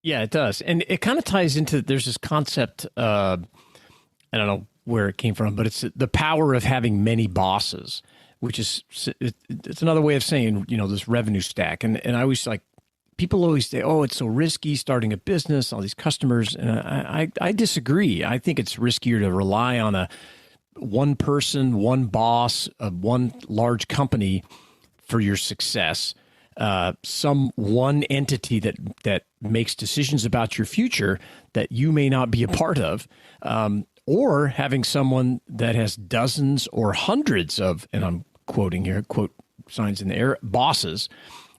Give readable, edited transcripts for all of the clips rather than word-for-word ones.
Yeah, it does. And it kind of ties into, there's this concept, I don't know where it came from, but it's the power of having many bosses, which is, it's another way of saying, this revenue stack. And I always people always say, oh, it's so risky starting a business, all these customers. And I disagree. I think it's riskier to rely on one person, one boss, one large company for your success. Some one entity that makes decisions about your future that you may not be a part of, or having someone that has dozens or hundreds of, and I'm quoting here, quote signs in the air, bosses.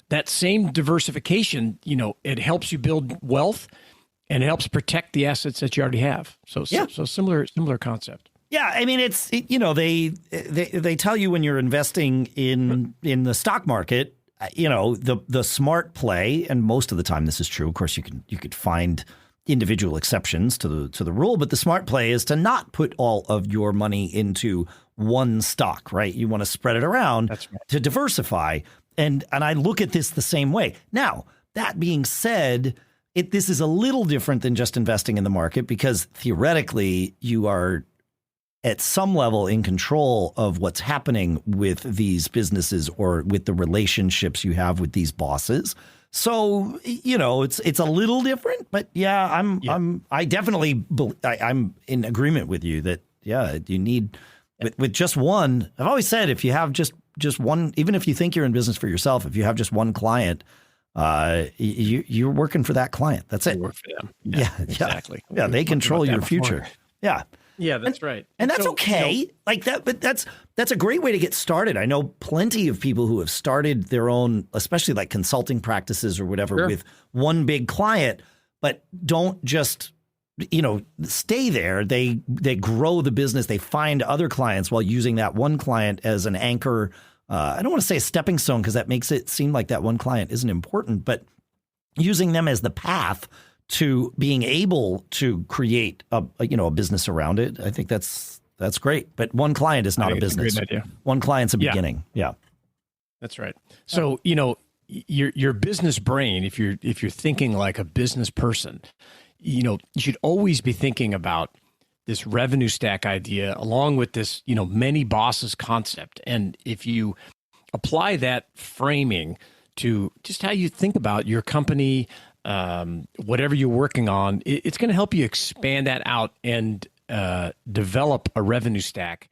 That same diversification, it helps you build wealth and it helps protect the assets that you already have. So similar concept. Yeah, I mean, they tell you when you're investing in the stock market, the smart play, and most of the time this is true. Of course, you could find individual exceptions to the rule, but the smart play is to not put all of your money into one stock, right? You want to spread it around. That's right. To diversify. And I look at this the same way. Now, that being said, this is a little different than just investing in the market, because theoretically you are at some level in control of what's happening with these businesses or with the relationships you have with these bosses. So, it's a little different, but I'm in agreement with you that, you need with just one. I've always said, if you have just one, even if you think you're in business for yourself, if you have just one client, you're working for that client. That's it. You work for them. Yeah, exactly. Yeah, they control your future. Yeah. Yeah, that's right. And that's okay. Like that, but that's a great way to get started. I know plenty of people who have started their own, especially like consulting practices or whatever, with one big client, but don't just stay there. They grow the business. They find other clients while using that one client as an anchor. I don't want to say a stepping stone, because that makes it seem like that one client isn't important, but using them as the path to being able to create a business around it. I think that's great. But one client is not a business. Great idea. One client's a beginning. Yeah. That's right. So, your business brain, if you're thinking like a business person, you should always be thinking about this revenue stack idea along with this, many bosses concept. And if you apply that framing to just how you think about your company, whatever you're working on, it's going to help you expand that out and develop a revenue stack